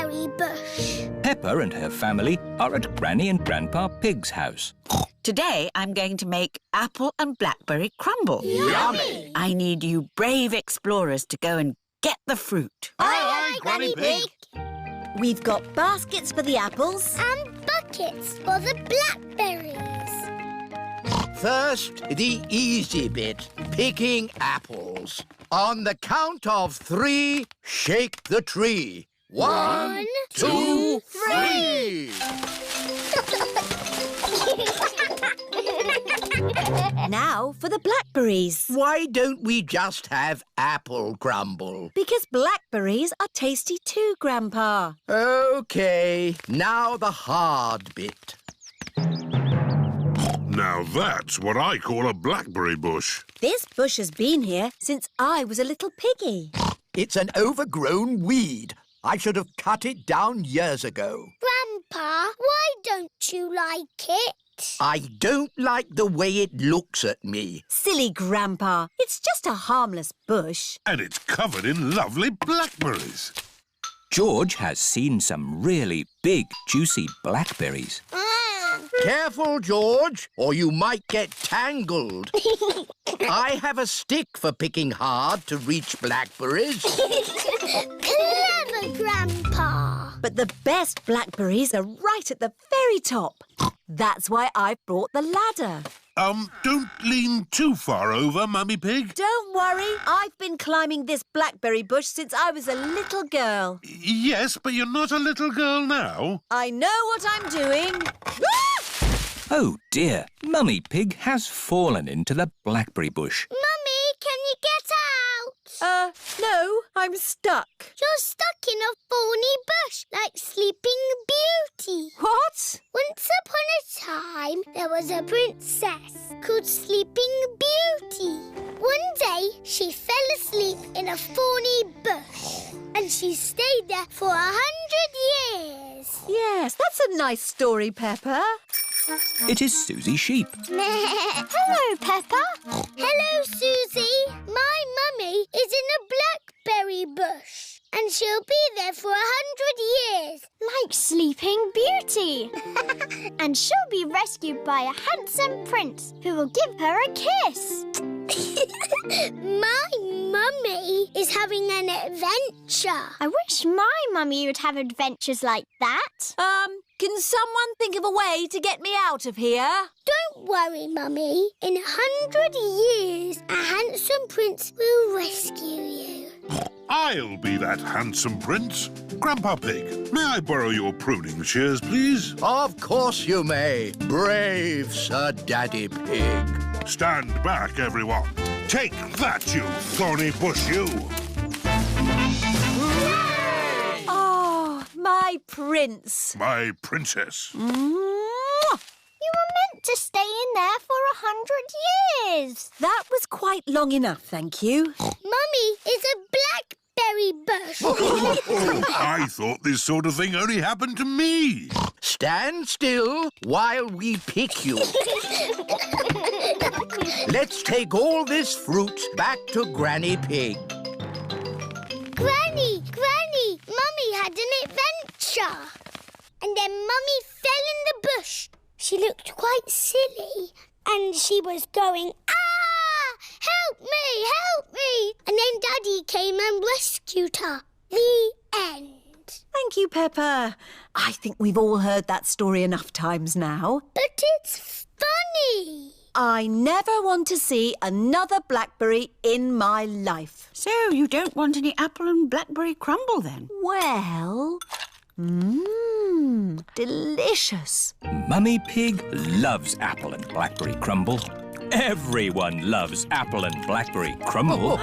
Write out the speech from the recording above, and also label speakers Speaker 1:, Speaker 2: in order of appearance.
Speaker 1: blackberry bush.
Speaker 2: Peppa and her family are at Granny and Grandpa Pig's house.
Speaker 3: Today I'm going to make apple and blackberry crumble.
Speaker 1: Yummy!
Speaker 3: I need you brave explorers to go and get the fruit.
Speaker 1: Aye, Granny Pig.
Speaker 4: We've got baskets for the apples.
Speaker 1: And buckets for the blackberries.
Speaker 5: First, the easy bit, picking apples. On the count of 3, shake the tree. 1, 2, 3.
Speaker 4: Now for the blackberries.
Speaker 5: Why don't we just have apple crumble?
Speaker 4: Because blackberries are tasty too, Grandpa.
Speaker 5: OK, now the hard bit.
Speaker 6: Now that's what I call a blackberry bush.
Speaker 4: This bush has been here since I was a little piggy.
Speaker 5: It's an overgrown weed. I should have cut it down years ago.
Speaker 1: Grandpa, why don't you like it?
Speaker 5: I don't like the way it looks at me.
Speaker 4: Silly Grandpa. It's just a harmless bush.
Speaker 6: And it's covered in lovely blackberries.
Speaker 2: George has seen some really big, juicy blackberries.
Speaker 5: Careful, George, or you might get tangled. I have a stick for picking hard to reach blackberries.
Speaker 1: Clever, Grandpa.
Speaker 4: But the best blackberries are right at the very top. That's why I brought the ladder.
Speaker 6: Don't lean too far over, Mummy Pig.
Speaker 4: Don't worry, I've been climbing this blackberry bush since I was a little girl.
Speaker 6: Yes, but you're not a little girl now.
Speaker 4: I know what I'm doing.
Speaker 2: Oh dear, Mummy Pig has fallen into the blackberry bush.
Speaker 1: Mummy, can you get out?
Speaker 4: No, I'm stuck.
Speaker 1: You're stuck in a thorny bush like Sleeping Beauty.
Speaker 4: What?
Speaker 1: Once upon a time, there was a princess called Sleeping Beauty. One day, she fell asleep in a thorny bush, and she stayed there for 100 years.
Speaker 4: Yes, that's a nice story, Peppa.
Speaker 2: It is Susie Sheep.
Speaker 1: Hello, Peppa. Hello, Susie. My mummy is in a blackberry bush, and she'll be there for 100 years. Like Sleeping Beauty. And she'll be rescued by a handsome prince who will give her a kiss. My mummy is having an adventure. I wish my mummy would have adventures like that.
Speaker 4: Can someone think of a way to get me out of here?
Speaker 1: Don't worry, Mummy. In 100 years, a handsome prince will rescue you.
Speaker 6: I'll be that handsome prince. Grandpa Pig, may I borrow your pruning shears, please?
Speaker 5: Of course you may, brave Sir Daddy Pig.
Speaker 6: Stand back, everyone. Take that, you thorny bush, you.
Speaker 4: Oh, my prince.
Speaker 6: My princess.
Speaker 1: You were meant to stay in there for 100 years.
Speaker 4: That was quite long enough, thank you.
Speaker 1: Mummy is a blackberry bush.
Speaker 6: I thought this sort of thing only happened to me.
Speaker 5: Stand still while we pick you. Let's take all this fruit back to Granny Pig.
Speaker 1: Granny, Mummy had an adventure. And then Mummy fell in the bush. She looked quite silly. And she was going, ah! Help me, help me! And then Daddy came and rescued her. The end.
Speaker 4: Thank you, Peppa. I think we've all heard that story enough times now.
Speaker 1: But it's funny.
Speaker 4: I never want to see another blackberry in my life.
Speaker 3: So you don't want any apple and blackberry crumble then?
Speaker 4: Well, delicious.
Speaker 2: Mummy Pig loves apple and blackberry crumble. Everyone loves apple and blackberry crumble.